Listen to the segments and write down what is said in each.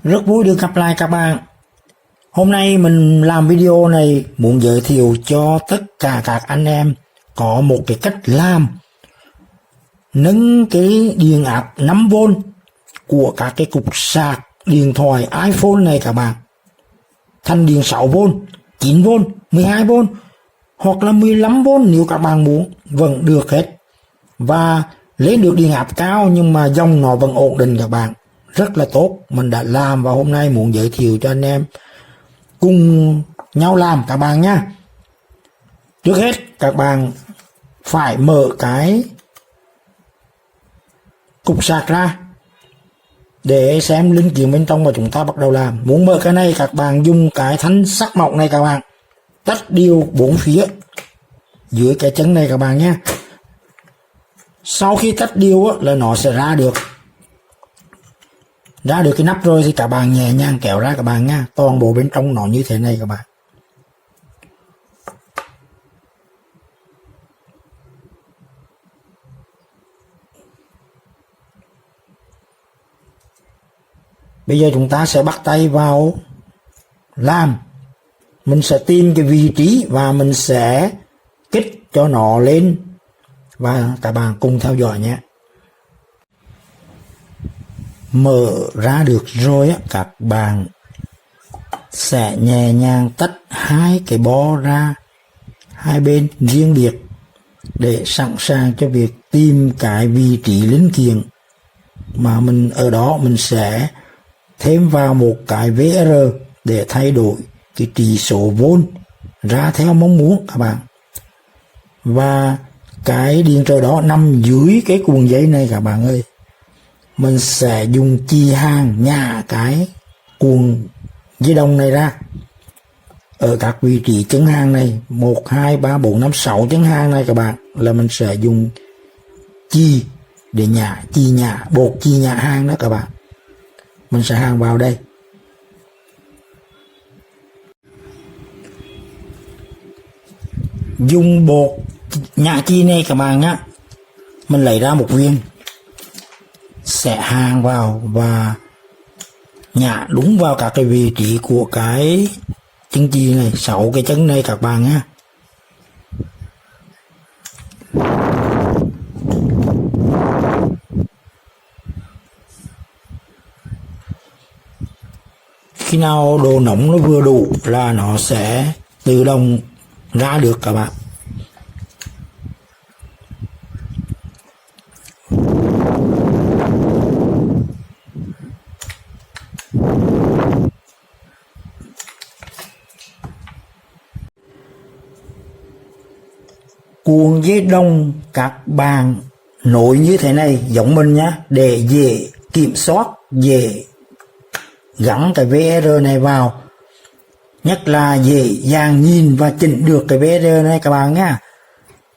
Rất vui được gặp lại các bạn. Hôm nay mình làm video này muốn giới thiệu cho tất cả các anh em có một cái cách làm nâng cái điện áp 5V của các cái cục sạc điện thoại iPhone này các bạn thành điện 6V, 9V, 12V hoặc là 15V nếu các bạn muốn, vẫn được hết. Và lên được điện áp cao nhưng mà dòng nó vẫn ổn định các bạn. Rất là tốt, mình đã làm và hôm nay muốn giới thiệu cho anh em cùng nhau làm các bạn nhé. Trước hết các bạn phải mở cái cục sạc ra để xem linh kiện bên trong và chúng ta bắt đầu làm. Muốn mở cái này các bạn dùng cái thanh sắt mỏng này các bạn, tách đều bốn phía dưới cái chân này các bạn nhé. Sau khi tách đều là nó sẽ ra được cái nắp rồi thì các bạn nhẹ nhàng kéo ra các bạn nha. Toàn bộ bên trong nó như thế này các bạn. Bây giờ chúng ta sẽ bắt tay vào làm. Mình sẽ tìm cái vị trí và mình sẽ kích cho nó lên và các bạn cùng theo dõi nhé. Mở ra được rồi á, các bạn sẽ nhẹ nhàng tách hai cái bo ra hai bên riêng biệt để sẵn sàng cho việc tìm cái vị trí linh kiện mà mình ở đó. Mình sẽ thêm vào một cái VR để thay đổi cái trị số vôn ra theo mong muốn các bạn. Và cái điện trở đó nằm dưới cái cuộn dây này các bạn ơi. Mình sẽ dùng chì hàng nhả cái cuộn dây đồng này ra ở các vị trí chân hàng này 1, 2, 3, 4, 5, 6 chân hàng này các bạn, là mình sẽ dùng chì để nhả, bột chì nhả hàng đó các bạn. Mình sẽ hàng vào đây. Dùng bột nhả chì này các bạn nhá, mình lấy ra một viên sẽ hàng vào và nhả đúng vào các cái vị trí của cái chân chì này, 6 cái chân này các bạn nhá. Khi nào độ nóng nó vừa đủ là nó sẽ tự động ra được các bạn. Cuộn dây đồng các bạn nối như thế này giống mình nhá, để dễ kiểm soát, dễ gắn cái VR này vào, nhất là dễ dàng nhìn và chỉnh được cái VR này các bạn nhá.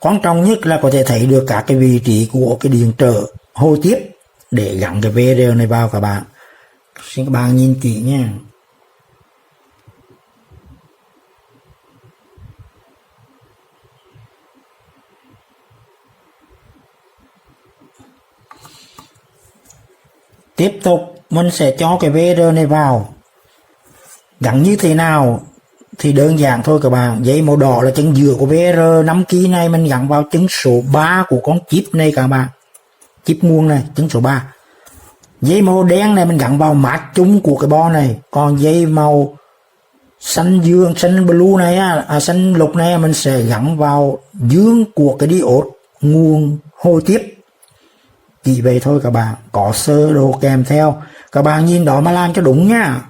Quan trọng nhất là có thể thấy được các cái vị trí của cái điện trở hồi tiếp để gắn cái VR này vào các bạn. Xin các bạn nhìn kỹ nha. Tiếp tục mình sẽ cho cái VR này vào. Gắn như thế nào thì đơn giản thôi các bạn. Dây màu đỏ là chân giữa của VR 5 kg này, mình gắn vào chân số 3 của con chip này các bạn. Chip nguồn này, chân số 3. Dây màu đen này mình gắn vào mát chung của cái bo này. Còn dây màu xanh dương, xanh blue này xanh lục này mình sẽ gắn vào dương của cái diode nguồn hồi tiếp. Chỉ vậy thôi các bạn, có sơ đồ kèm theo. Các bạn nhìn đó mà làm cho đúng nha.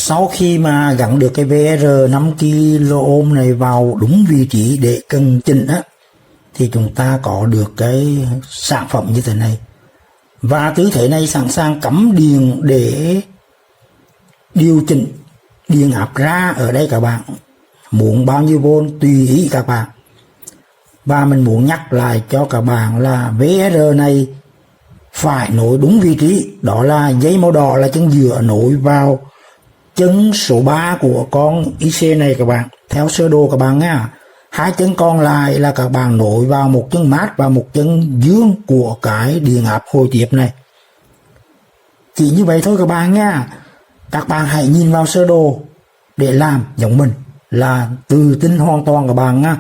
Sau khi mà gắn được cái VR 5 kΩ này vào đúng vị trí để cần chỉnh á, thì chúng ta có được cái sản phẩm như thế này. Và tư thế này sẵn sàng cắm điện để điều chỉnh điện áp ra ở đây các bạn. Muốn bao nhiêu vôn tùy ý các bạn. Và mình muốn nhắc lại cho các bạn là VR này phải nối đúng vị trí. Đó là dây màu đỏ là chân giữa nối vào chân số 3 của con IC này các bạn. Theo sơ đồ các bạn nha. Hai chân còn lại là các bạn nối vào một chân mát và một chân dương của cái điện áp hồi tiếp này. Chỉ như vậy thôi các bạn nha. Các bạn hãy nhìn vào sơ đồ để làm giống mình, là tự tin hoàn toàn các bạn nha.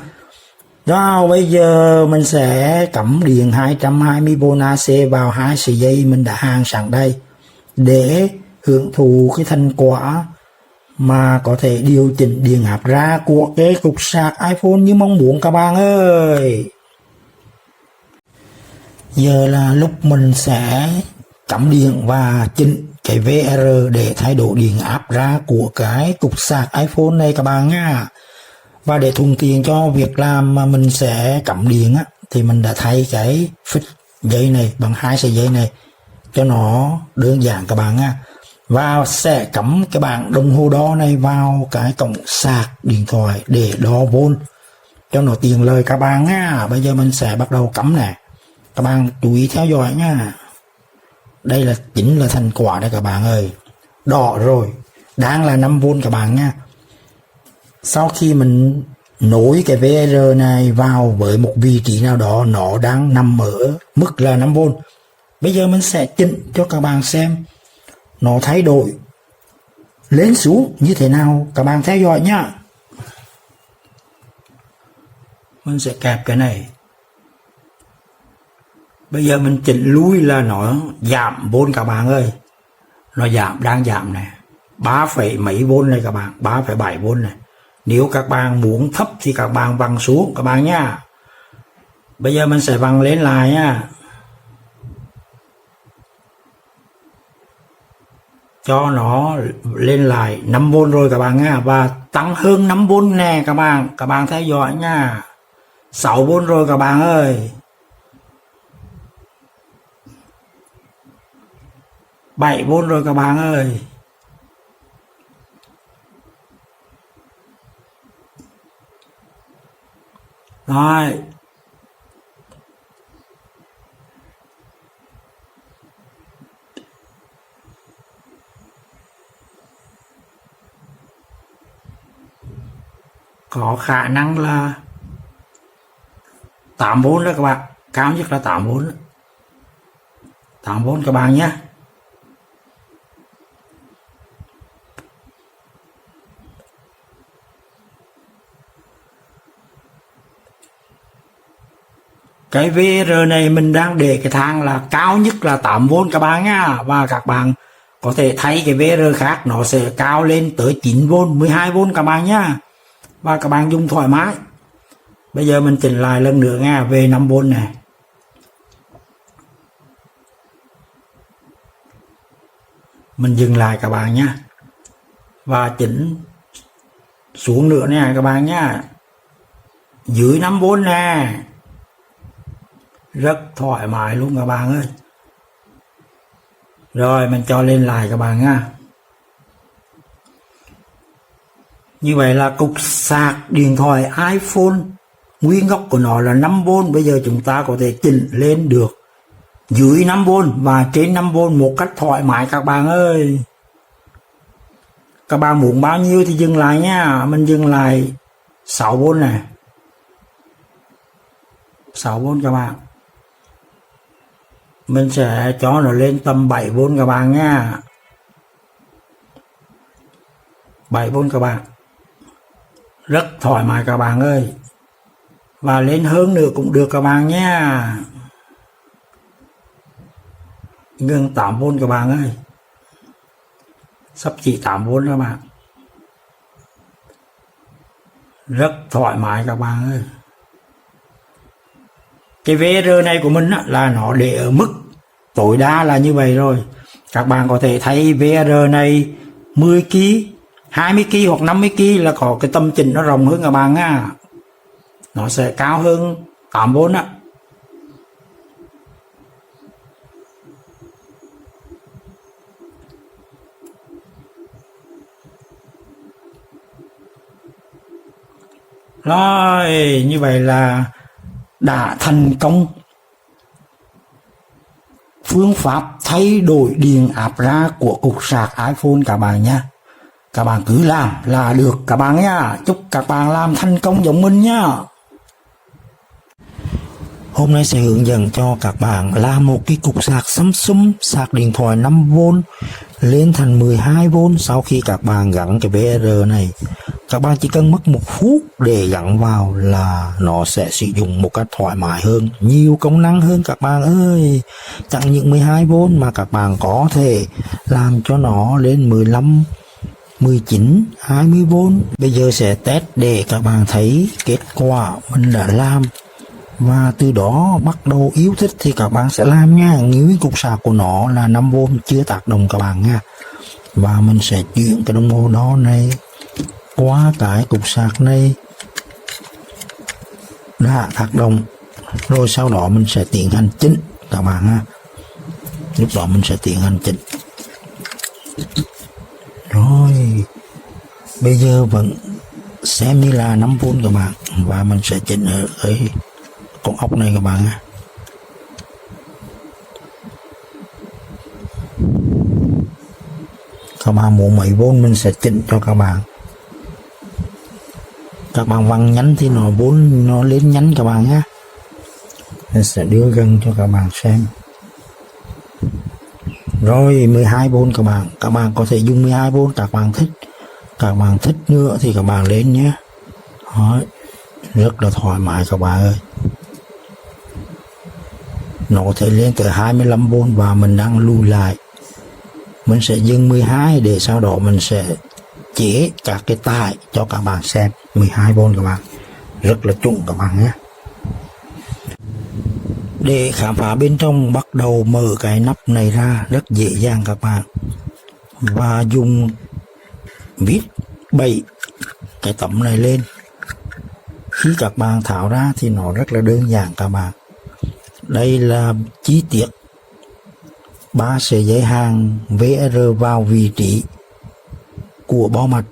Rồi bây giờ mình sẽ cắm điện 220V AC vào hai sợi dây mình đã hàn sẵn đây để hưởng thụ cái thành quả mà có thể điều chỉnh điện áp ra của cái cục sạc iPhone như mong muốn các bạn ơi. Giờ là lúc mình sẽ cắm điện và chỉnh cái VR để thay đổi điện áp ra của cái cục sạc iPhone này các bạn nha. Và để thuận tiện cho việc làm mà mình sẽ cắm điện á, thì mình đã thay cái phích dây này bằng hai sợi dây này cho nó đơn giản các bạn nha. Và sẽ cắm cái bảng đồng hồ đo này vào cái cổng sạc điện thoại để đo vôn cho nó tiện lợi các bạn nha. Bây giờ mình sẽ bắt đầu cắm nè. Các bạn chú ý theo dõi nha. Đây là chính là thành quả đây các bạn ơi. Đỏ rồi, đang là 5V các bạn nha. Sau khi mình nối cái VR này vào với một vị trí nào đó, nó đang nằm ở mức là 5V. Bây giờ mình sẽ chỉnh cho các bạn xem nó thay đổi lên xuống như thế nào, các bạn theo dõi nhá. Mình sẽ kẹp cái này. Bây giờ mình chỉnh lui là nó giảm vôn các bạn ơi. Nó đang giảm này, 3 mấy vôn này các bạn, 3,7V này. Nếu các bạn muốn thấp thì các bạn vặn xuống các bạn nha. Bây giờ mình sẽ vặn lên lại nha. Cho nó lên lại 5V rồi các bạn nha. Và tăng hơn 5V nè các bạn. Các bạn theo dõi nha. 6V rồi các bạn ơi. 7V rồi các bạn ơi. Rồi. Có khả năng là 8V đó các bạn. Cao nhất là 8V. 8V các bạn nhé. Cái VR này mình đang để cái thang là cao nhất là 8V các bạn nha. Và các bạn có thể thay cái VR khác, nó sẽ cao lên tới 9V, 12V các bạn nhá. Và các bạn dùng thoải mái. Bây giờ mình chỉnh lại lần nữa nha, về 5V này. Mình dừng lại các bạn nhé. Và chỉnh xuống nữa nè các bạn nhé. Dưới 5V nè. Rất thoải mái luôn các bạn ơi. Rồi mình cho lên lại các bạn nha. Như vậy là cục sạc điện thoại iPhone nguyên gốc của nó là 5V. Bây giờ chúng ta có thể chỉnh lên được dưới 5V và trên 5V một cách thoải mái các bạn ơi. Các bạn muốn bao nhiêu thì dừng lại nha. Mình dừng lại 6V này. 6V các bạn. Mình sẽ cho nó lên tầm 7V các bạn nha. 7V các bạn. Rất thoải mái các bạn ơi. Và lên hơn nữa cũng được các bạn nha. Gần 8V các bạn ơi. Sắp chỉ 8V các bạn. Rất thoải mái các bạn ơi. Cái VR này của mình á, là nó để ở mức tối đa là như vậy rồi. Các bạn có thể thấy VR này 10kg 20 kg hoặc 50 kg là có cái tầm chỉnh nó rộng hơn các bạn nha, nó sẽ cao hơn 8V á. Rồi như vậy là đã thành công phương pháp thay đổi điện áp ra của cục sạc iPhone các bạn nha. Các bạn cứ làm là được các bạn nha. Chúc các bạn làm thành công giống mình nha. Hôm nay sẽ hướng dẫn cho các bạn làm một cái cục sạc Samsung sạc điện thoại 5V lên thành 12V. Sau khi các bạn gắn cái VR này, các bạn chỉ cần mất 1 phút để gắn vào là nó sẽ sử dụng một cách thoải mái hơn, nhiều công năng hơn các bạn ơi. Chẳng những 12V mà các bạn có thể làm cho nó lên 15, 19, 20V. Bây giờ sẽ test để các bạn thấy kết quả mình đã làm, và từ đó bắt đầu yêu thích thì các bạn sẽ làm nha. Nguyên cục sạc của nó là 5V chưa tác động các bạn nha, và mình sẽ chuyển cái đồng hồ đó này qua cái cục sạc này đã tác động, rồi sau đó mình sẽ tiến hành chỉnh các bạn ha. Lúc đó mình sẽ tiến hành chỉnh. Rồi bây giờ vẫn xem như là 5V các bạn, và mình sẽ chỉnh ở cái con ốc này các bạn ha. Các bạn muốn mấy V mình sẽ chỉnh cho các bạn. Các bạn vặn nhánh thì nó lên nhánh các bạn nhé. Mình sẽ đưa gần cho các bạn xem. Rồi 12V các bạn có thể dùng 12V các bạn thích. Các bạn thích nữa thì các bạn lên nhé. Đó, rất là thoải mái các bạn ơi. Nó có thể lên tới 25V và mình đang lùi lại. Mình sẽ dừng 12 để sau đó mình sẽ chế các cái tải cho các bạn xem. 12V các bạn, rất là chuẩn các bạn nhé. Để khám phá bên trong, bắt đầu mở cái nắp này ra rất dễ dàng các bạn, và dùng vít bậy cái tấm này lên. Khi các bạn tháo ra thì nó rất là đơn giản các bạn. Đây là chi tiết 3 sợi dây hàng VR vào vị trí của bo mạch.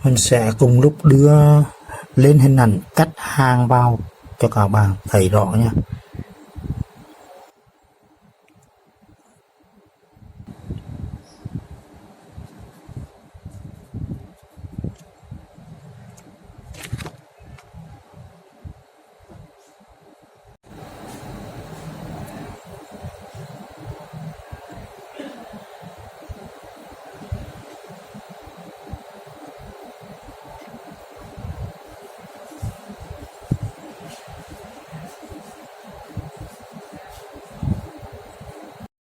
Mình sẽ cùng lúc đưa lên hình ảnh cắt hàng vào cho các bạn thấy rõ nha.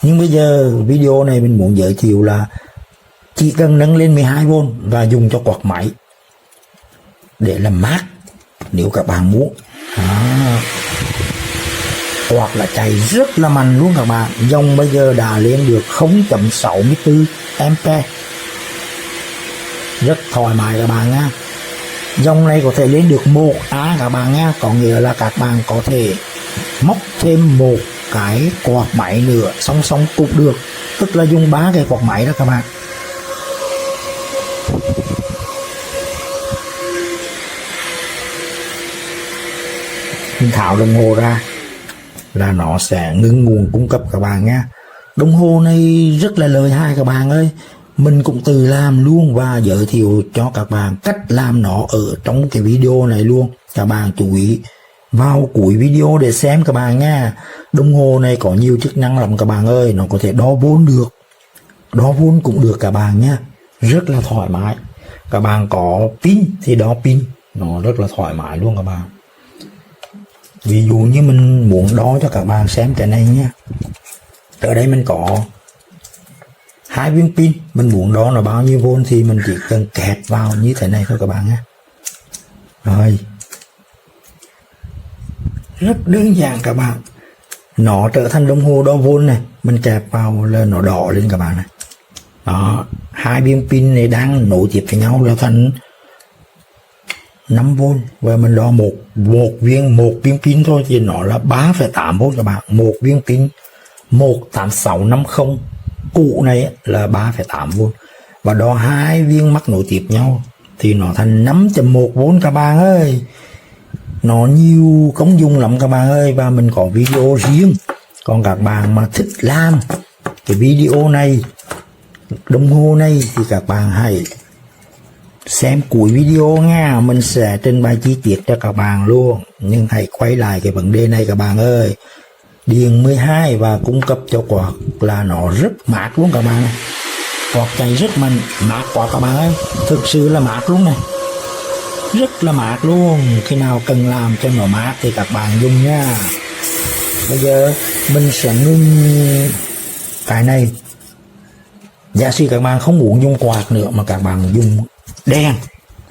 Nhưng bây giờ video này mình muốn giới thiệu là chỉ cần nâng lên 12V và dùng cho quạt máy để làm mát nếu các bạn muốn. Quạt là chạy rất là mạnh luôn các bạn. Dòng bây giờ đã lên được 0.64A, rất thoải mái các bạn nha. Dòng này có thể lên được 1A các bạn nha, có nghĩa là các bạn có thể móc thêm một cái quạt máy nữa song song cũng được, tức là dùng 3 cái quạt máy đó các bạn. Mình tháo đồng hồ ra là nó sẽ ngưng nguồn cung cấp các bạn nha. Đồng hồ này rất là lợi hại các bạn ơi. Mình cũng tự làm luôn và giới thiệu cho các bạn cách làm nó ở trong cái video này luôn. Các bạn chú ý vào cuối video để xem các bạn nha. Đồng hồ này có nhiều chức năng lắm các bạn ơi. Nó có thể đo vôn được, đo vôn cũng được các bạn nha, rất là thoải mái. Các bạn có pin thì đo pin, nó rất là thoải mái luôn các bạn. Ví dụ như mình muốn đo cho các bạn xem cái này nhé. Ở đây mình có 2 viên pin, mình muốn đo nó bao nhiêu vôn thì mình chỉ cần kẹp vào như thế này thôi các bạn nhé. Rồi, rất đơn giản các bạn. Nó trở thành đồng hồ đo vôn này, mình kẹp vào là nó đỏ lên các bạn này. Đó, 2 viên pin này đang nối tiếp với nhau là thành 5V, và mình đo một viên pin thôi thì nó là 3,8V các bạn. Một viên pin 18650 cũ này là 3,8V, và đo 2 viên mắc nối tiếp nhau thì nó thành 5,1V các bạn ơi. Nó nhiều công dụng lắm các bạn ơi, và mình có video riêng. Còn các bạn mà thích làm cái video này, đồng hồ này, thì các bạn hãy xem cuối video nha, mình sẽ trình bày chi tiết cho các bạn luôn. Nhưng hãy quay lại cái vấn đề này các bạn ơi. Điện 12 và cung cấp cho quạt là nó rất mát luôn các bạn. Quạt chạy rất mạnh, mát quá các bạn ơi, thực sự là mát luôn này, rất là mát luôn. Khi nào cần làm cho nó mát thì các bạn dùng nha. Bây giờ mình sẽ ngưng cái này. Giả sử các bạn không muốn dùng quạt nữa mà các bạn dùng đèn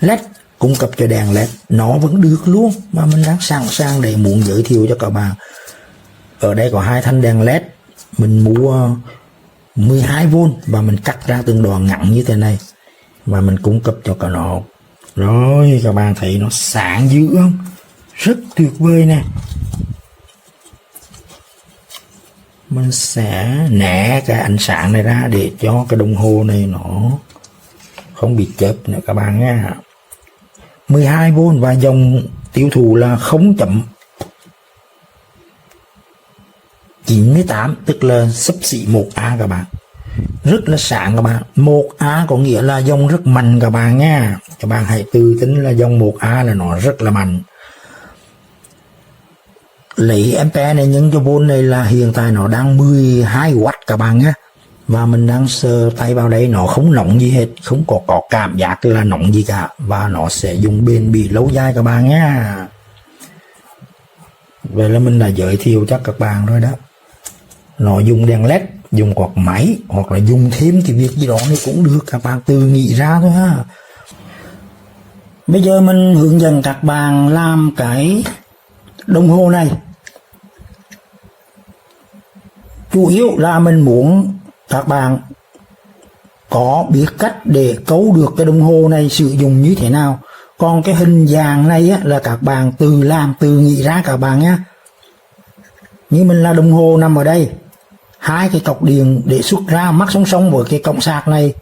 LED, cung cấp cho đèn LED, nó vẫn được luôn. Mà mình đang sẵn sàng để muốn giới thiệu cho các bạn. Ở đây có 2 thanh đèn LED, mình mua 12V và mình cắt ra từng đoạn ngắn như thế này và mình cung cấp cho cả nó. Rồi các bạn thấy nó sáng dữ không? Rất tuyệt vời nè. Mình sẽ né cái ánh sáng này ra để cho cái đồng hồ này nó không bị chớp nữa các bạn nha. 12V và dòng tiêu thụ là 0.98, tức là xấp xỉ 1A các bạn. Rất là sáng các bạn. 1A có nghĩa là dòng rất mạnh các bạn nha. Các bạn hãy tự tính là dòng 1A là nó rất là mạnh. Lấy ampere này nhân cho vôn này là hiện tại nó đang 12W các bạn nhé. Và mình đang sờ tay vào đây, nó không nóng gì hết, không có cảm giác là nóng gì cả, và nó sẽ dùng bền bỉ lâu dài các bạn nhé. Vậy là mình đã giới thiệu cho các bạn rồi đó. Nó dùng đèn LED, dùng quạt máy, hoặc là dùng thêm cái việc gì đó thì cũng được, các bạn tự nghĩ ra thôi ha. Bây giờ mình hướng dẫn các bạn làm cái đồng hồ này. Chủ yếu là mình muốn các bạn có biết cách để cấu được cái đồng hồ này sử dụng như thế nào. Còn cái hình dạng này á, là các bạn tự làm, tự nghĩ ra các bạn nhé. Như mình là đồng hồ nằm ở đây, 2 cái cọc điện để xuất ra mắc song song với cái cổng sạc này.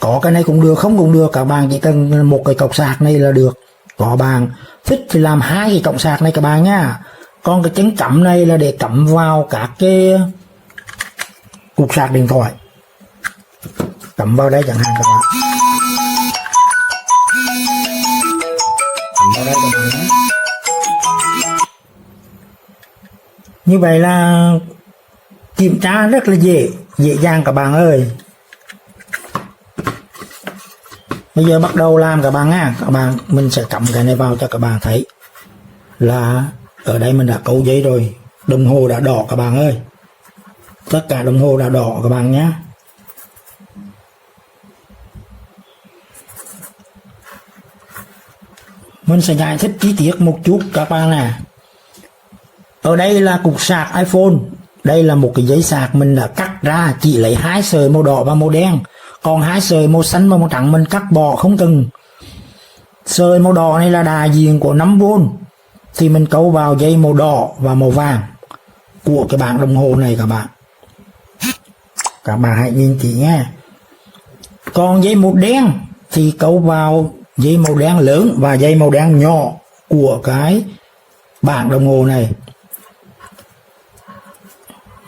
Có cái này cũng được, không cũng được, các bạn chỉ cần một cái cọc sạc này là được. Có bạn thích thì làm 2 cái cổng sạc này các bạn nhá. Còn cái chân cắm này là để cắm vào các cái cục sạc điện thoại, cắm vào đây chẳng hạn các bạn. Cắm vào đây các bạn nhé. Như vậy là kiểm tra rất là dễ dàng các bạn ơi. Bây giờ bắt đầu làm các bạn nha. Các bạn, mình sẽ cắm cái này vào cho các bạn thấy là ở đây mình đã cấu giấy rồi. Đồng hồ đã đỏ các bạn ơi. Tất cả đồng hồ đã đỏ các bạn nhé. Mình sẽ giải thích chi tiết một chút các bạn nè. Ở đây là cục sạc iPhone. Đây là một cái giấy sạc mình đã cắt ra, chỉ lấy 2 sợi màu đỏ và màu đen. Còn 2 sợi màu xanh và màu trắng mình cắt bỏ không cần. Sợi màu đỏ này là đại diện của 5V, thì mình câu vào dây màu đỏ và màu vàng của cái bảng đồng hồ này các bạn. Các bạn hãy nhìn kỹ nhé. Còn dây màu đen thì câu vào dây màu đen lớn và dây màu đen nhỏ của cái bảng đồng hồ này.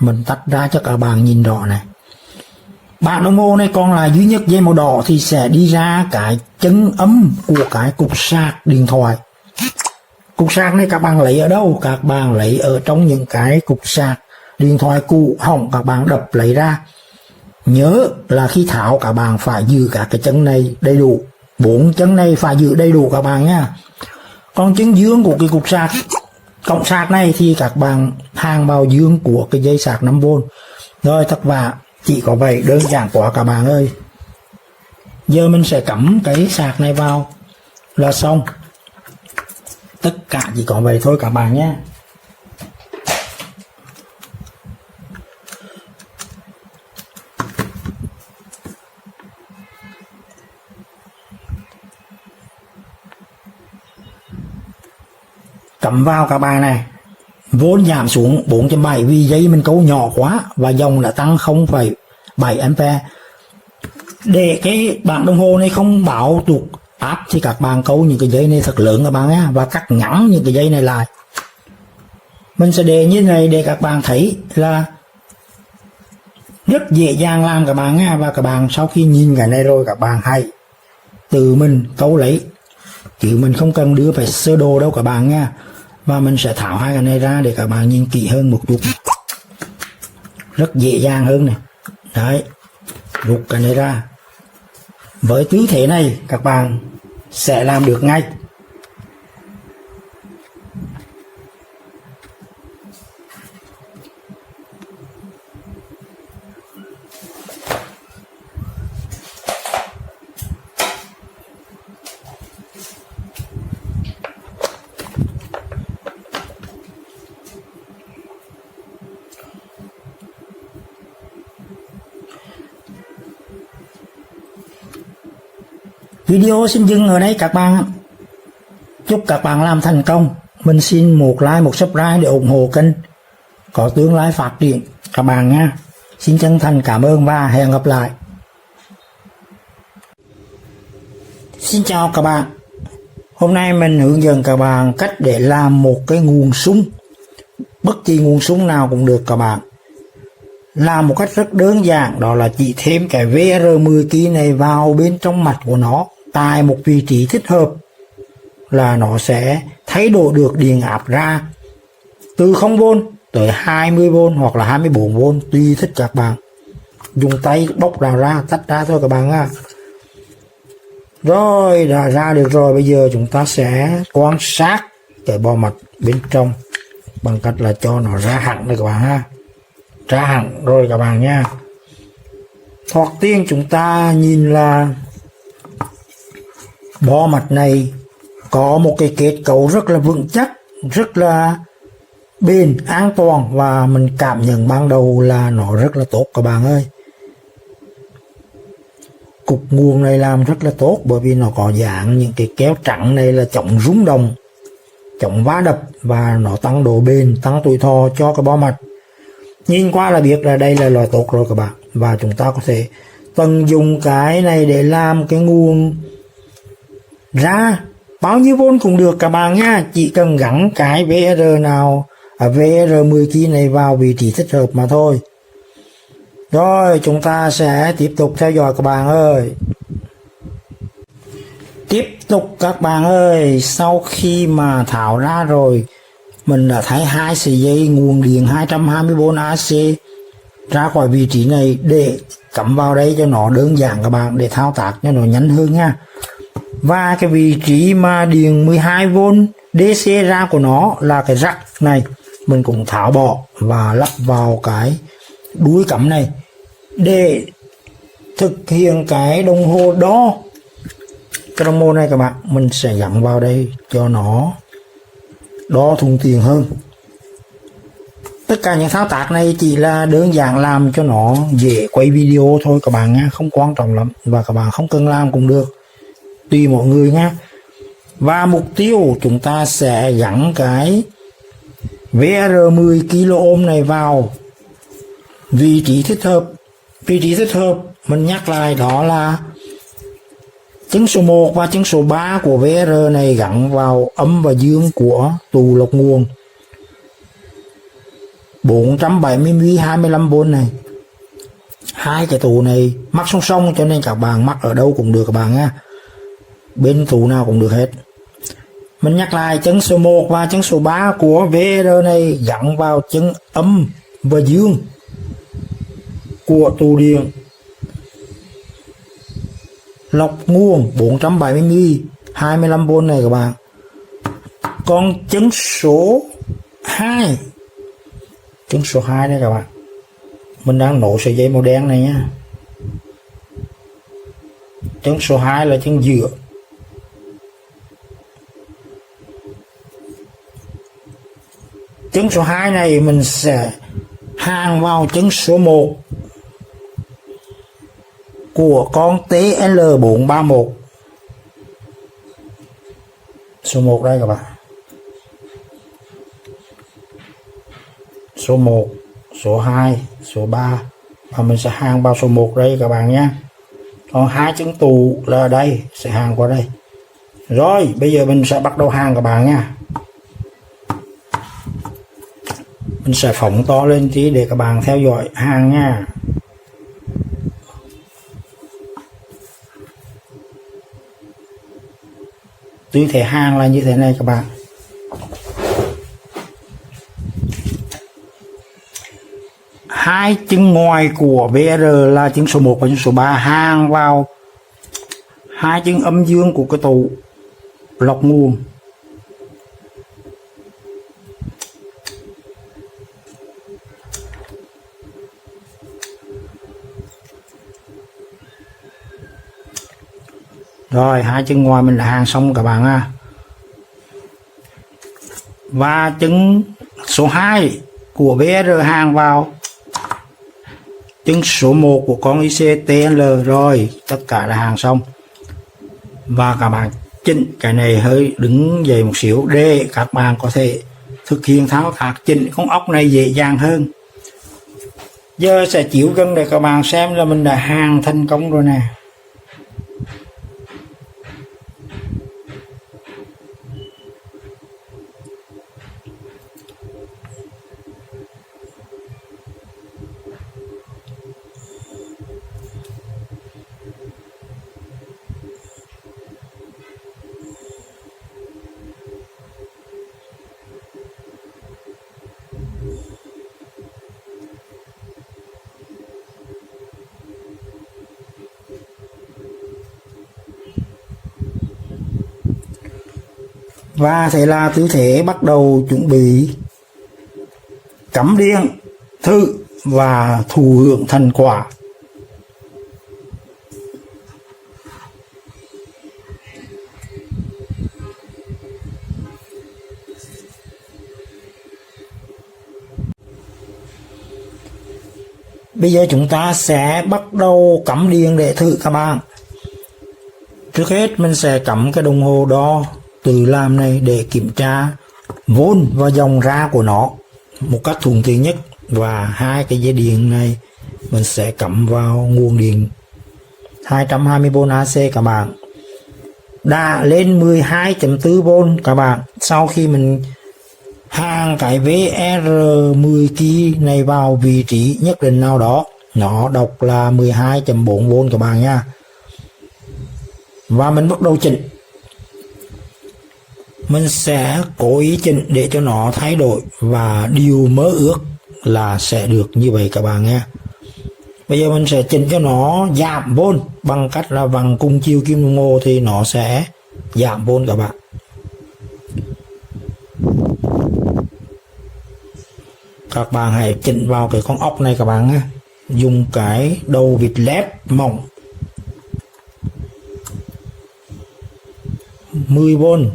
Mình tách ra cho các bạn nhìn rõ này. Bảng đồng hồ này còn là duy nhất dây màu đỏ thì sẽ đi ra cái chân âm của cái cục sạc điện thoại. Cục sạc này các bạn lấy ở đâu? Các bạn lấy ở trong những cái cục sạc điện thoại cũ hỏng, các bạn đập lấy ra. Nhớ là khi tháo các bạn phải giữ cả cái chân này đầy đủ. 4 chân này phải giữ đầy đủ các bạn nha. Còn chân dương của cái cục sạc Cổng sạc này thì các bạn hàng vào dương của cái dây sạc 5V. Rồi tất cả chỉ có vậy, đơn giản quá các bạn ơi. Giờ mình sẽ cắm cái sạc này vào là xong. Tất cả chỉ có vậy thôi các bạn nhé. Cắm vào các bạn này, vốn giảm xuống 4.7 vì dây mình câu nhỏ quá và dòng đã tăng 0,7A. Để cái bảng đồng hồ này không báo tụt áp thì các bạn câu những cái dây này thật lớn các bạn nhé, và cắt ngắn những cái dây này lại. Mình sẽ để như này để các bạn thấy là rất dễ dàng làm các bạn nhé. Và các bạn sau khi nhìn cái này rồi các bạn hãy tự mình câu lấy, chứ mình không cần đưa phải sơ đồ đâu các bạn nha. Và mình sẽ tháo hai cái này ra để các bạn nhìn kỹ hơn một chút, rất dễ dàng hơn này. Đấy, rút cái này ra. Với tư thế này các bạn sẽ làm được ngay. Video xin dừng ở đây các bạn. Chúc các bạn làm thành công. Mình xin một like, một subscribe để ủng hộ kênh có tương lai phát triển các bạn nha. Xin chân thành cảm ơn và hẹn gặp lại. Xin chào các bạn. Hôm nay mình hướng dẫn các bạn cách để làm một cái nguồn súng. Bất kỳ nguồn súng nào cũng được các bạn. Làm một cách rất đơn giản, đó là chỉ thêm cái VR10 kg này vào bên trong mặt của nó tại một vị trí thích hợp là nó sẽ thay đổi được điện áp ra từ 0V tới 20V hoặc là 24V tùy thích các bạn. Dùng tay bóc ra tách ra thôi các bạn ạ. Rồi đã ra được rồi, bây giờ chúng ta sẽ quan sát cái bo mạch bên trong bằng cách là cho nó ra hẳn đây các bạn ha. Ra hẳn rồi các bạn nha. Thoạt tiên chúng ta nhìn là bo mạch này có một cái kết cấu rất là vững chắc, rất là bền, an toàn, và mình cảm nhận ban đầu là nó rất là tốt các bạn ơi. Cục nguồn này làm rất là tốt bởi vì nó có dạng những cái kéo trắng này là chống rung động, chống va đập, và nó tăng độ bền, tăng tuổi thọ cho cái bo mạch. Nhìn qua là biết là đây là loại tốt rồi các bạn. Và chúng ta có thể tận dụng cái này để làm cái nguồn ra bao nhiêu vôn cũng được các bạn nha. Chỉ cần gắn cái VR nào VR10 kg này vào vị trí thích hợp mà thôi. Rồi chúng ta sẽ tiếp tục theo dõi các bạn ơi. Tiếp tục các bạn ơi, sau khi mà tháo ra rồi, mình đã thấy hai sợi dây nguồn điện 220V AC ra khỏi vị trí này để cắm vào đây cho nó đơn giản các bạn, để thao tác cho nó nhanh hơn nha. Và cái vị trí mà điện 12V DC ra của nó là cái rắc này, mình cũng tháo bỏ và lắp vào cái đuôi cắm này để thực hiện cái đồng hồ đo. Cái đồng hồ này các bạn, mình sẽ gắn vào đây cho nó đo thuận tiện hơn. Tất cả những thao tác này chỉ là đơn giản làm cho nó dễ quay video thôi các bạn nha, không quan trọng lắm, và các bạn không cần làm cũng được, tùy mọi người nha. Và mục tiêu chúng ta sẽ gắn cái VR10 kΩ này vào vị trí thích hợp. Vị trí thích hợp mình nhắc lại đó là chân số 1 và chân số 3 của VR này gắn vào âm và dương của tù lọc nguồn 470 25V này. Hai cái tù này mắc song song cho nên các bạn mắc ở đâu cũng được các bạn nha, bên tù nào cũng được hết. Mình nhắc lại, chân số 1 và chân số 3 của VR này gắn vào chân âm và dương của tù điện lọc nguồn 470 25V này các bạn. Còn chân số Trứng số 2 đây các bạn. Mình đang nổ sợi dây màu đen này nhá. Trứng số 2 là trứng giữa. Trứng số 2 này mình sẽ hang vào trứng số 1 của con TL431. Số 1 đây các bạn. Số 1, số 2, số 3 và mình sẽ hang vào số 1 đây các bạn nhé. Còn 2 trứng tù là ở đây, sẽ hang qua đây. Rồi, bây giờ mình sẽ bắt đầu hang các bạn nha. Mình sẽ phóng to lên tí để các bạn theo dõi hang nha. Tư thế hang là như thế này các bạn. Hai trứng ngoài của VR là trứng số 1 và trứng số 3 hang vào hai trứng âm dương của cái tủ lọc nguồn. Rồi, hai trứng ngoài mình đã hang xong các bạn à. Và trứng số 2 của VR hang vào trứng số 1 của con ICTL. Rồi, tất cả đã hàng xong. Và các bạn chỉnh cái này hơi đứng dậy một xíu để các bạn có thể thực hiện thao tác chỉnh con ốc này dễ dàng hơn. Giờ sẽ chiếu gần để các bạn xem là mình đã hàng thành công rồi nè. Và thế là tư thế bắt đầu chuẩn bị cắm điện thử và thụ hưởng thành quả. Bây giờ chúng ta sẽ bắt đầu cắm điện để thử các bạn. Trước hết mình sẽ cắm cái đồng hồ đo tự làm này để kiểm tra vôn và dòng ra của nó một cách thuận tiện nhất. Và hai cái dây điện này mình sẽ cắm vào nguồn điện 220V AC các bạn. Đã lên 12.4V các bạn. Sau khi mình hang cái VR10 kg này vào vị trí nhất định nào đó, nó đọc là 12.4V các bạn nha. Và mình bắt đầu chỉnh. Mình sẽ cố ý chỉnh để cho nó thay đổi và điều mơ ước là sẽ được như vậy các bạn nha. Bây giờ mình sẽ chỉnh cho nó giảm vôn bằng cách là vặn cùng chiều kim đồng hồ thì nó sẽ giảm vôn các bạn. Các bạn hãy chỉnh vào cái con ốc này các bạn nhé. Dùng cái đầu vịt lép mỏng 10V.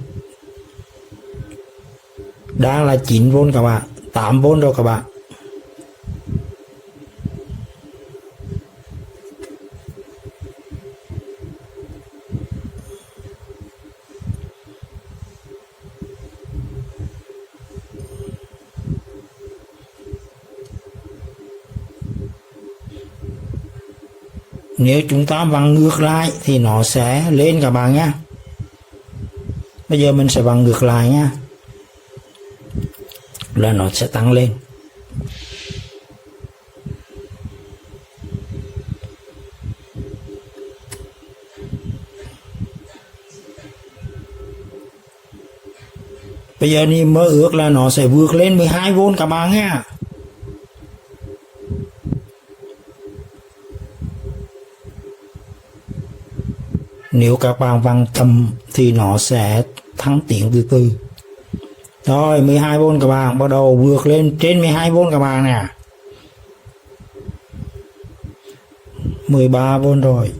Đang là 9V các bạn, 8V rồi các bạn. Nếu chúng ta vặn ngược lại thì nó sẽ lên các bạn nhé. Bây giờ mình sẽ vặn ngược lại nha, là nó sẽ tăng lên. Bây giờ niềm mơ ước là nó sẽ vượt lên 12V các bạn nha. Nếu các bạn vặn chậm thì nó sẽ thăng tiến từ từ. Rồi 12V các bạn, bắt đầu vượt lên trên 12V các bạn nè. 13V rồi.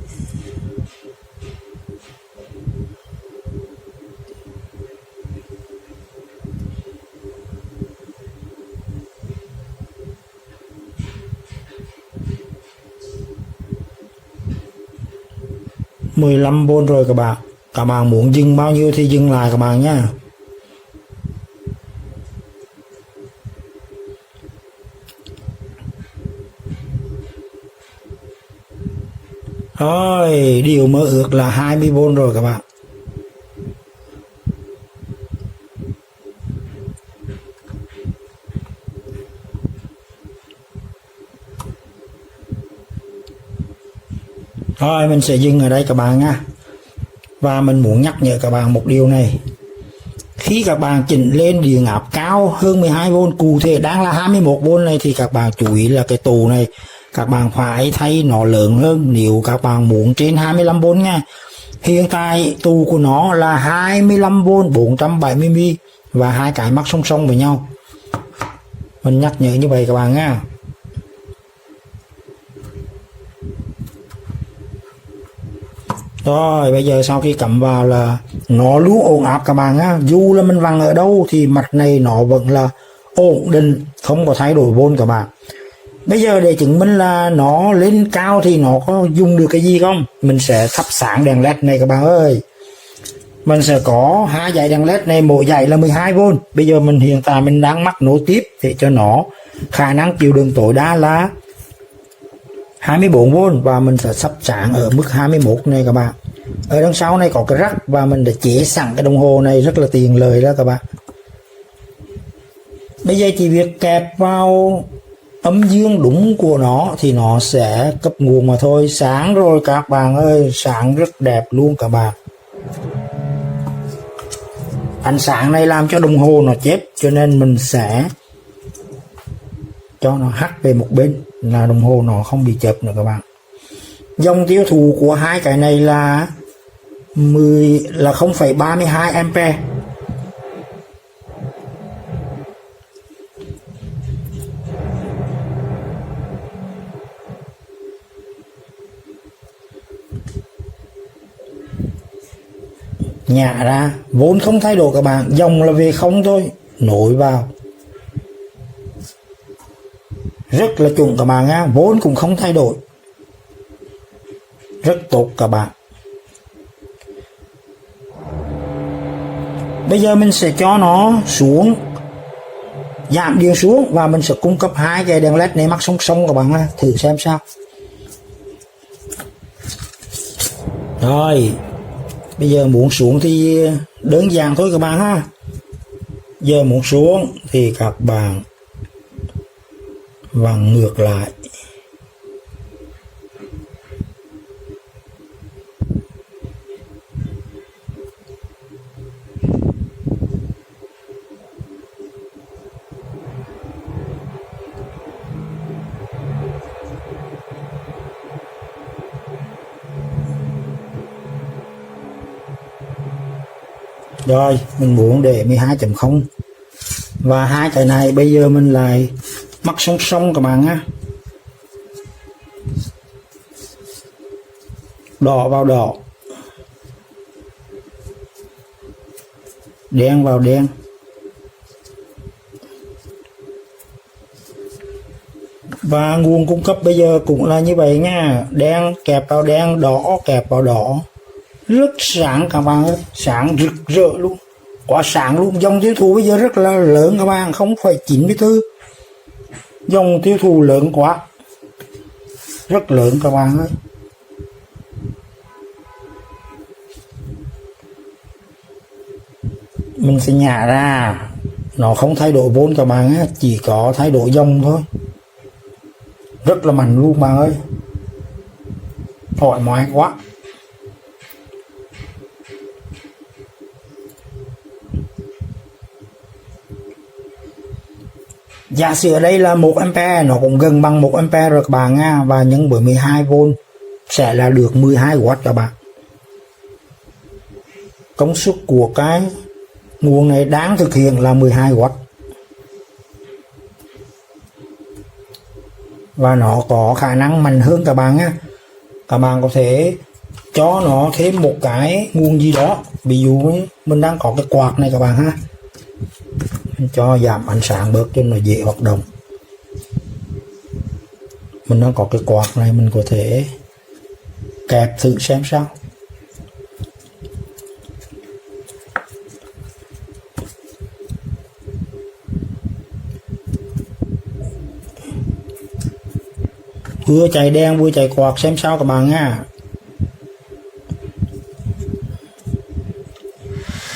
Mười 15V rồi các bạn. Các bạn muốn dừng bao nhiêu thì dừng lại các bạn nhé. Rồi, điều mơ ước là 20V rồi các bạn. Rồi, mình sẽ dừng ở đây các bạn nha. Và mình muốn nhắc nhở các bạn một điều này. Khi các bạn chỉnh lên điện áp cao hơn 12V, cụ thể đang là 21V này, thì các bạn chú ý là cái tù này các bạn phải thay nó lớn hơn nếu các bạn muốn trên 25V nha. Hiện tại tù của nó là 25V 470mm và hai cái mắc song song với nhau. Mình nhắc nhở như vậy các bạn nha. Rồi bây giờ sau khi cắm vào là nó luôn ổn áp các bạn á, dù là mình vặn ở đâu thì mặt này nó vẫn là ổn định, không có thay đổi vôn các bạn. Bây giờ để chứng minh là nó lên cao thì nó có dùng được cái gì không, mình sẽ thắp sáng đèn led này các bạn ơi. Mình sẽ có hai dải đèn led này, mỗi dải là 12V. Bây giờ mình hiện tại mình đang mắc nối tiếp để cho nó khả năng chịu đựng tối đa là 24V và mình sẽ sắp sáng ở mức 21 này các bạn. Ở đằng sau này có cái rắc và mình đã chế sẵn cái đồng hồ này rất là tiện lợi đó các bạn. Bây giờ chỉ việc kẹp vào âm dương đúng của nó thì nó sẽ cấp nguồn mà thôi. Sáng rồi các bạn ơi, sáng rất đẹp luôn các bạn. Ánh sáng này làm cho đồng hồ nó chết, cho nên mình sẽ cho nó hắt về một bên là đồng hồ nó không bị chập nữa các bạn. Dòng tiêu thụ của hai cái này là 0,32A. Nhả ra vốn không thay đổi các bạn, dòng là về không thôi, nối vào rất là chuẩn các bạn nha, vốn cũng không thay đổi, rất tốt các bạn. Bây giờ mình sẽ cho nó xuống, giảm điện xuống và mình sẽ cung cấp hai cái đèn led này mắc song song các bạn ha, thử xem sao. Rồi bây giờ muốn xuống thì đơn giản thôi các bạn ha. Giờ muốn xuống thì các bạn vặn ngược lại. Rồi mình muốn để 12.0 và hai cái này bây giờ mình lại mắc song song các bạn nhé. Đỏ vào đỏ, đen vào đen. Và nguồn cung cấp bây giờ cũng là như vậy nha, đen kẹp vào đen, đỏ kẹp vào đỏ. Rất sáng các bạn ơi, sáng rực rỡ luôn, quá sáng luôn. Dòng tiêu thụ bây giờ rất là lớn các bạn, 0,94, dòng tiêu thụ lớn quá, rất lớn các bạn ơi. Mình sẽ nhả ra, nó không thay đổi vốn các bạn á, chỉ có thay đổi dòng thôi, rất là mạnh luôn bạn ơi, thoải mái quá. Giả sử ở đây là 1A, nó cũng gần bằng 1A rồi các bạn nha, và nhân với 12V sẽ là được 12W các bạn. Công suất của cái Nguồn này đáng thực hiện là 12W. Và nó có khả năng mạnh hơn các bạn á. Các bạn có thể cho nó thêm một cái nguồn gì đó. Ví dụ mình đang có cái quạt này các bạn ha, mình cho giảm ánh sáng bớt cho nó dễ hoạt động. Mình đang có cái quạt này, mình có thể kẹp thử xem sao. Vừa chạy đèn vừa chạy quạt xem sao các bạn nha.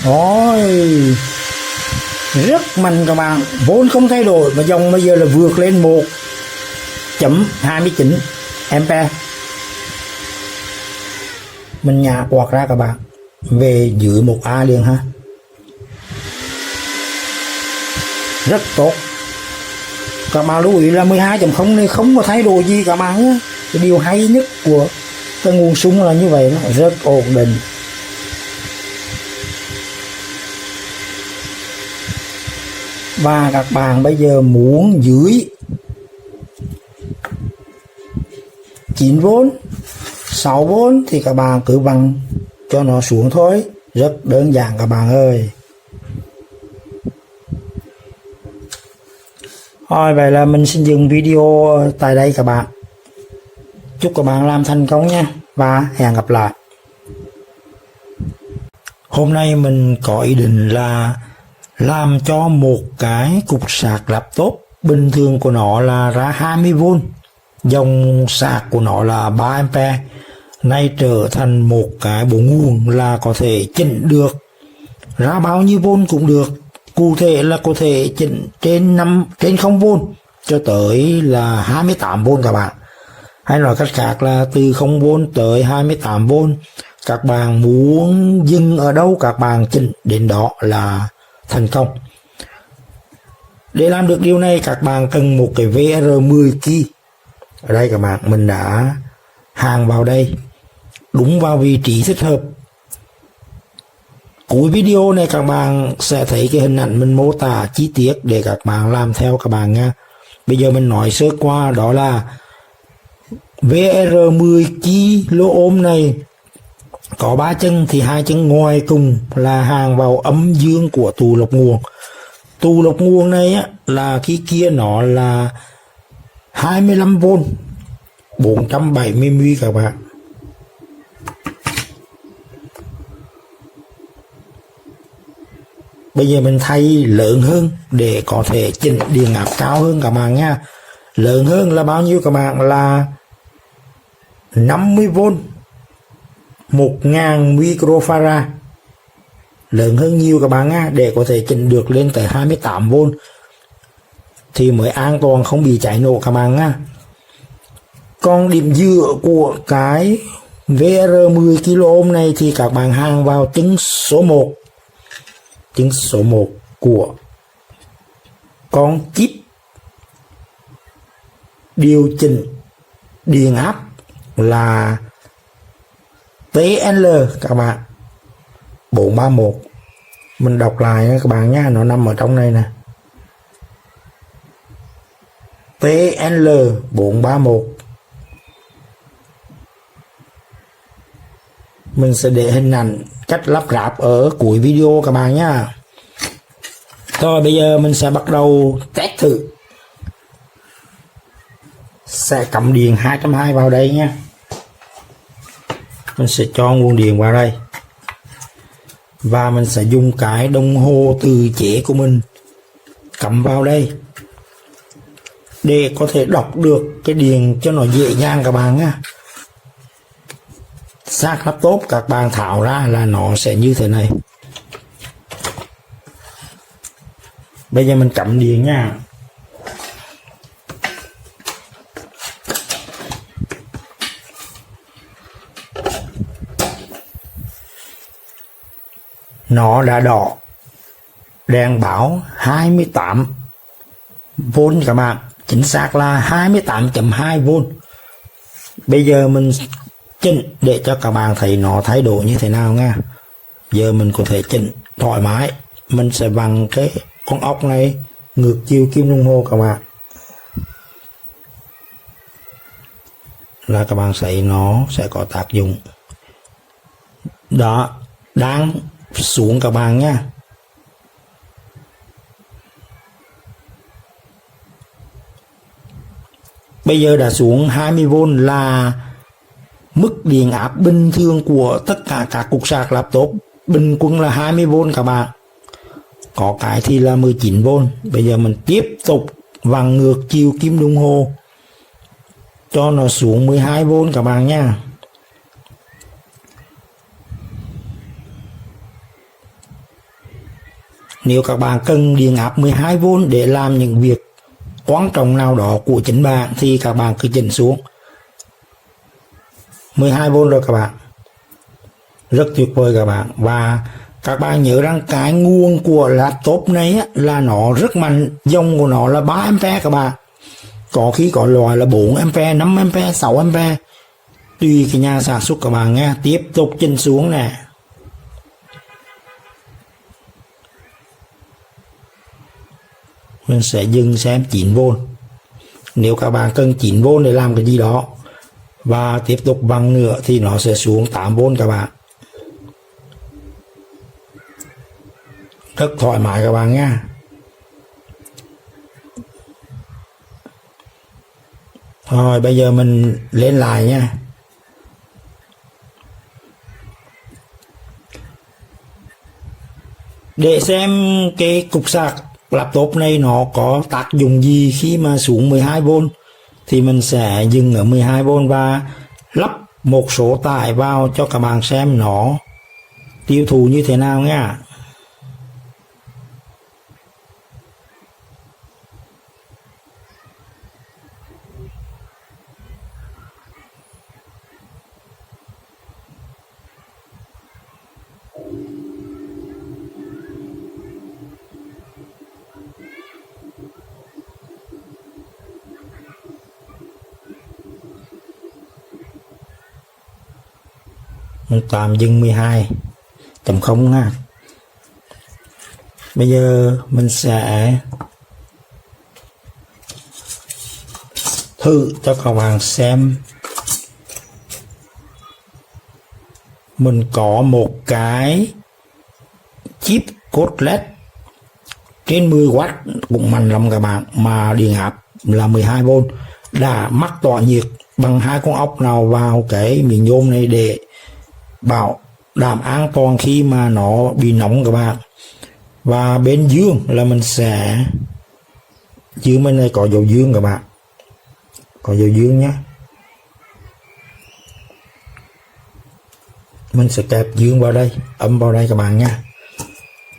Ôi, rất mạnh các bạn, vốn không thay đổi mà dòng bây giờ là vượt lên 1.29 ampere. Mình nhả quạt ra các bạn, về dưới 1A liền ha. Rất tốt. Các bạn lưu ý là 12.0 này không có thay đổi gì các bạn nhé. Cái điều hay nhất của cái nguồn sung là như vậy, nó rất ổn định. Và các bạn bây giờ muốn dưới 9V, 6V thì các bạn cứ vặn cho nó xuống thôi. Rất đơn giản các bạn ơi. Rồi, vậy là mình xin dừng video tại đây các bạn. Chúc các bạn làm thành công nha. Và hẹn gặp lại. Hôm nay mình có ý định là làm cho một cái cục sạc laptop. Bình thường của nó là ra 20V. Dòng sạc của nó là 3A. Nay trở thành một cái bộ nguồn là có thể chỉnh được ra bao nhiêu vôn cũng được. Cụ thể là có thể chỉnh trên 0V cho tới là 28V các bạn. Hay nói cách khác là từ 0V tới 28V. Các bạn muốn dừng ở đâu các bạn chỉnh đến đó là thành công. Để làm được điều này các bạn cần một cái VR10 key. Ở đây các bạn, mình đã hàng vào đây đúng vào vị trí thích hợp. Cuối video này các bạn sẽ thấy cái hình ảnh mình mô tả chi tiết để các bạn làm theo các bạn nha. Bây giờ mình nói sơ qua, đó là VR10 kilo này có 3 chân, thì 2 chân ngoài cùng là hàng vào âm dương của tù lọc nguồn. Tù lọc nguồn này á, là khi kia nó là 25V 470mW các bạn. Bây giờ mình thay lớn hơn để có thể chỉnh điện áp cao hơn các bạn nha. Lớn hơn là bao nhiêu các bạn? Là 50V 1000 microfarad. Lớn hơn nhiều các bạn nha, để có thể chỉnh được lên tới 28V thì mới an toàn, không bị cháy nổ các bạn nha. Còn điểm dựa của cái VR10 kilo này thì các bạn hàng vào chân số 1. Chân số 1 của con chip điều chỉnh điện áp là TL các bạn 431. Mình đọc lại nha các bạn nha, nó nằm ở trong này nè. TL 431. Mình sẽ để hình ảnh cách lắp ráp ở cuối video các bạn nhá. Rồi bây giờ mình sẽ bắt đầu test thử. Sẽ cắm điện 220 vào đây nha. Mình sẽ cho nguồn điện vào đây. Và mình sẽ dùng cái đồng hồ tự chế của mình cắm vào đây để có thể đọc được cái điện cho nó dễ dàng các bạn nhá. Sạc laptop các bạn tháo ra là nó sẽ như thế này. Bây giờ mình cắm điện nha. Nó đã đỏ đèn báo 28V các bạn, chính xác là 28.2V. Bây giờ mình chỉnh để cho các bạn thấy nó thay đổi như thế nào nha. Giờ mình có thể chỉnh thoải mái mình sẽ vặn cái con ốc này ngược chiều kim đồng hồ các bạn, là các bạn thấy nó sẽ có tác dụng. Đó, đang xuống các bạn nha. Bây giờ đã xuống 20V là mức điện áp bình thường của tất cả các cục sạc laptop, bình quân là 20V các bạn. Có cái thì là 19V. Bây giờ mình tiếp tục vặn ngược chiều kim đồng hồ cho nó xuống 12V các bạn nha. Nếu các bạn cần điện áp 12V để làm những việc quan trọng nào đó của chính bạn thì các bạn cứ chỉnh xuống 12V rồi các bạn. Rất tuyệt vời các bạn. Và các bạn nhớ rằng cái nguồn của laptop này là nó rất mạnh, dòng của nó là 3A các bạn. Có khi có loại là 4A, 5A, 6A, tùy cái nhà sản xuất các bạn nha. Tiếp tục chỉnh xuống nè. Mình sẽ dừng xem 9V. Nếu các bạn cần 9V để làm cái gì đó và tiếp tục vặn nữa thì nó sẽ xuống 8V các bạn. Rất thoải mái các bạn nha. Rồi bây giờ mình lên lại nha. Để xem cái cục sạc laptop này nó có tác dụng gì khi mà xuống 12V thì mình sẽ dừng ở 12V và lắp một số tải vào cho các bạn xem nó tiêu thụ như thế nào nha. Mình tạm dừng 12.0 nha. Bây giờ mình sẽ thử cho các bạn xem. Mình có một cái chip code LED trên 10W cũng mạnh lắm các bạn, mà điện áp là 12V, đã mắc tỏa nhiệt bằng hai con ốc nào vào cái miếng nhôm này để bảo đảm an toàn khi mà nó bị nóng các bạn. Và bên dương là mình sẽ dương, bên này có dầu dương các bạn, có dầu dương nhé. Mình sẽ kẹp dương vào đây, ấm vào đây các bạn nha.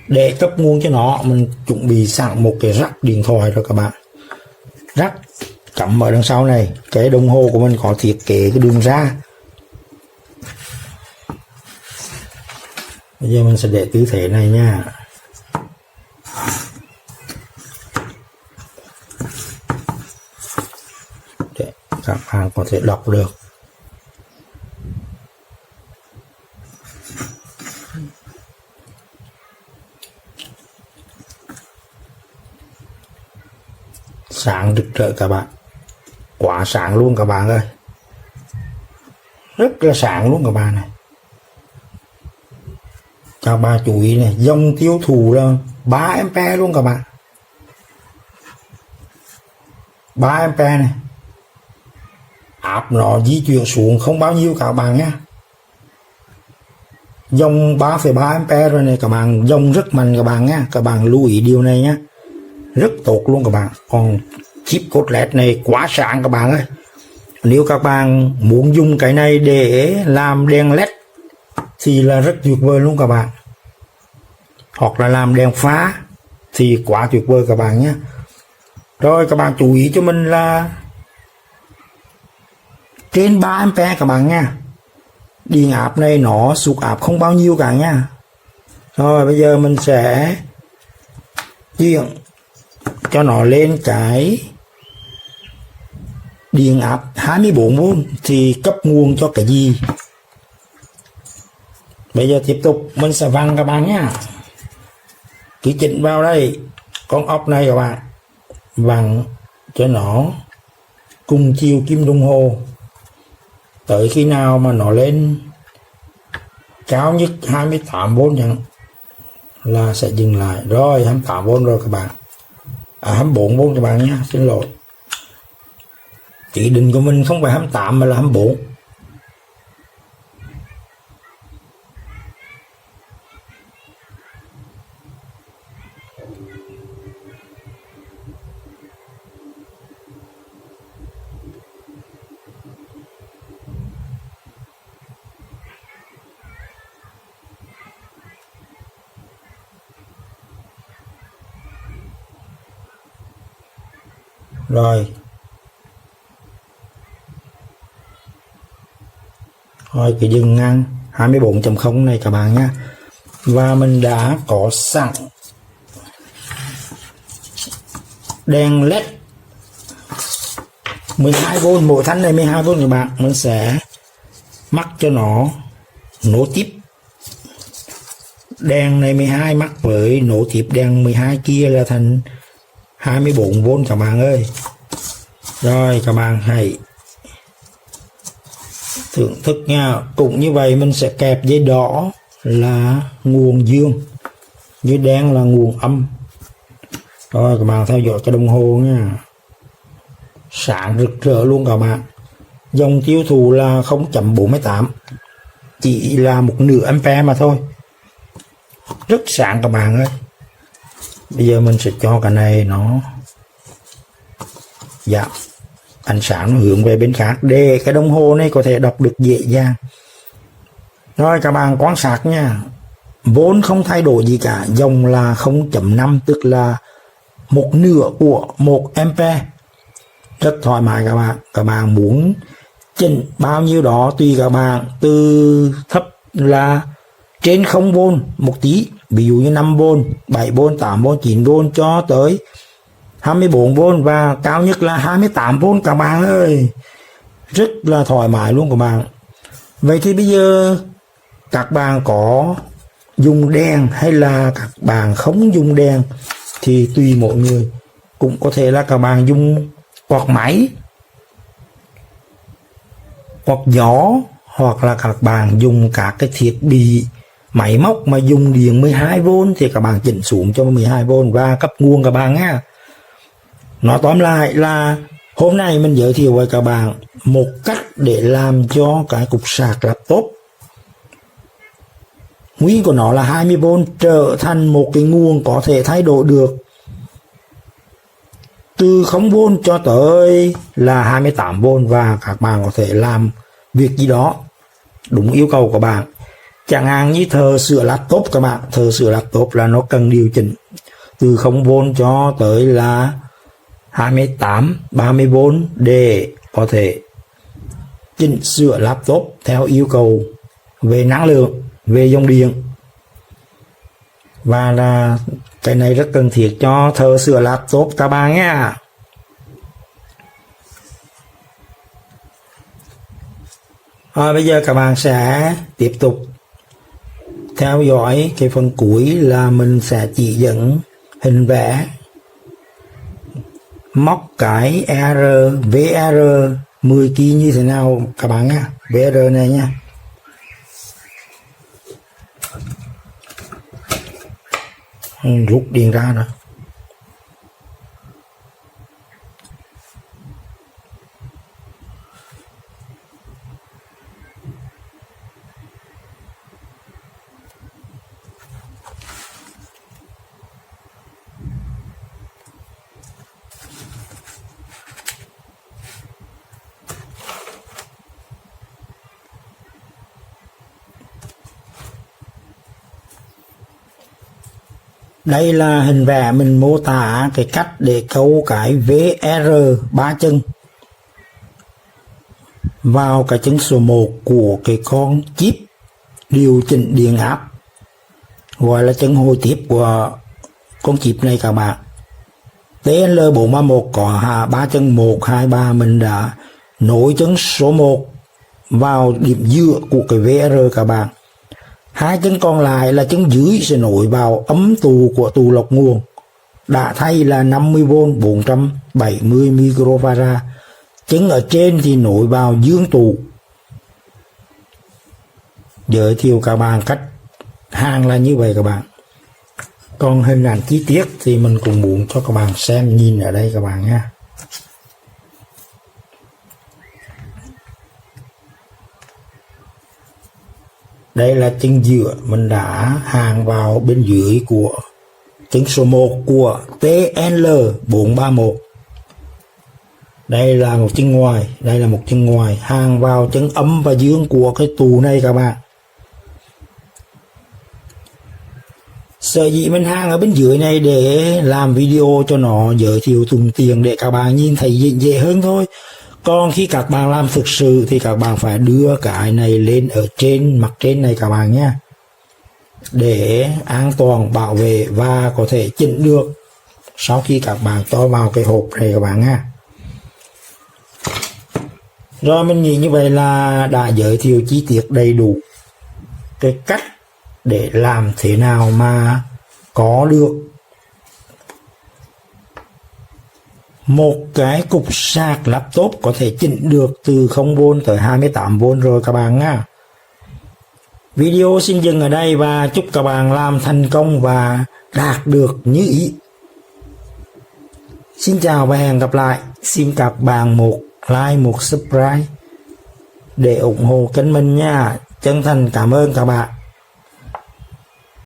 Để cấp nguồn cho nó, mình chuẩn bị sẵn một cái rắc điện thoại rồi các bạn. Rắc cắm ở đằng sau này. Cái đồng hồ của mình có thiết kế cái đường ra. Bây giờ mình sẽ để tư thế này nha. Để các bạn có thể đọc được. Sáng rực rỡ các bạn, quá sáng luôn các bạn ơi, rất là sáng luôn các bạn này. Các bạn chú ý này, dòng tiêu thụ là 3A luôn các bạn, 3A này. Áp nó di chuyển xuống không bao nhiêu các bạn nhé. Dòng 3,3A rồi này các bạn, dòng rất mạnh các bạn nhé. Các bạn lưu ý điều này nhé, rất tốt luôn các bạn. Còn chip code LED này quá sáng các bạn ơi. Nếu các bạn muốn dùng cái này để làm đèn LED thì là rất tuyệt vời luôn các bạn, hoặc là làm đèn pha thì quá tuyệt vời các bạn nhé. Rồi các bạn chú ý cho mình là trên 3A các bạn nha. Điện áp này nó sụt áp không bao nhiêu cả nha. Rồi bây giờ mình sẽ chuyển cho nó lên cái điện áp 24V thì cấp nguồn cho cái gì. Bây giờ tiếp tục mình sẽ vặn các bạn nhá. cứ chỉnh vào đây con ốc này các bạn, vặn cho nó cùng chiều kim đồng hồ, tới khi nào mà nó lên cao nhất 28V chẳng là sẽ dừng lại. Rồi 28V rồi các bạn, 24V các bạn nhé, xin lỗi, chỉ định của mình không phải 28 mà là 24. Rồi cái dừng ngang 24.0 này các bạn nhé. Và mình đã có sẵn đèn led 12V, mỗi thanh này 12V các bạn. Mình sẽ mắc cho nó nối tiếp đèn này 12 mắc với nối tiếp đèn 12 kia là thành 24V các bạn ơi. Rồi các bạn hãy thưởng thức nha. Cũng như vậy mình sẽ kẹp dây đỏ là nguồn dương, dây đen là nguồn âm. Rồi các bạn theo dõi cái đồng hồ nha, sáng rực rỡ luôn các bạn. Dòng tiêu thụ là 0.48, chỉ là 1/2 ampere mà thôi, rất sáng các bạn ơi. Bây giờ mình sẽ cho cái này nó giảm ánh sáng, nó hướng về bên khác để cái đồng hồ này có thể đọc được dễ dàng. Rồi các bạn quan sát nha, vốn không thay đổi gì cả, dòng là 0.5 tức là 1/2 của 1 ampere, rất thoải mái các bạn. Các bạn muốn chỉnh bao nhiêu đó tùy các bạn, từ thấp là trên 0V một tí, ví dụ như 5V, 7V, 8V, 9V cho tới 24V và cao nhất là 28V các bạn ơi, rất là thoải mái luôn các bạn. Vậy thì bây giờ các bạn có dùng đèn hay là các bạn không dùng đèn thì tùy mỗi người. Cũng có thể là các bạn dùng quạt máy, quạt gió, hoặc là các bạn dùng các cái thiết bị máy móc mà dùng điện 12V thì các bạn chỉnh xuống cho 12V và cấp nguồn các bạn nhé. Nói tóm lại là hôm nay mình giới thiệu với các bạn một cách để làm cho cái cục sạc laptop nguyên của nó là 20V trở thành một cái nguồn có thể thay đổi được từ 0V cho tới là 28V, và các bạn có thể làm việc gì đó đúng yêu cầu của bạn. Chẳng hạn như thợ sửa laptop các bạn, thợ sửa laptop là nó cần điều chỉnh từ 0V cho tới là 28, 30V để có thể chỉnh sửa laptop theo yêu cầu về năng lượng, về dòng điện. Và là cái này rất cần thiết cho thợ sửa laptop các bạn nhé. Bây giờ các bạn sẽ tiếp tục theo dõi cái phần cuối là mình sẽ chỉ dẫn hình vẽ móc cái VR 10 kg như thế nào các bạn nhé. VR này nha. Rút điện ra nữa. Đây là hình vẽ mình mô tả cái cách để câu cái VR 3 chân vào cái chân số 1 của cái con chip điều chỉnh điện áp, gọi là chân hồi tiếp của con chip này các bạn. TL431 có 3 chân 1, 2, 3. Mình đã nối chân số 1 vào điểm giữa của cái VR các bạn. Hai chân còn lại là chân dưới sẽ nối vào ấm tù của tù lọc nguồn, đã thay là 50V 470 microfarad. Chân ở trên thì nối vào dương tù. Giới thiệu các bạn cách hàng là như vậy các bạn. Còn hình ảnh chi tiết thì mình cũng muốn cho các bạn xem, nhìn ở đây các bạn nha. Đây là chân giữa mình đã hàng vào bên dưới của chân số 1 của TL431. Đây là một chân ngoài, đây là một chân ngoài hàng vào chân âm và dương của cái tù này các bạn. Sở dĩ mình hàng ở bên dưới này để làm video cho nó giới thiệu thuận tiện để các bạn nhìn thấy dễ hơn thôi. Còn khi các bạn làm thực sự thì các bạn phải đưa cái này lên ở trên mặt trên này các bạn nhé, để an toàn bảo vệ và có thể chỉnh được sau khi các bạn cho vào cái hộp này các bạn nha. Rồi mình nghĩ như vậy là đã giới thiệu chi tiết đầy đủ cái cách để làm thế nào mà có được một cái cục sạc laptop có thể chỉnh được từ 0V tới 28V rồi các bạn nha. Video xin dừng ở đây và chúc các bạn làm thành công và đạt được như ý. Xin chào và hẹn gặp lại. Xin các bạn một like, một subscribe để ủng hộ kênh mình nha. Chân thành cảm ơn các bạn.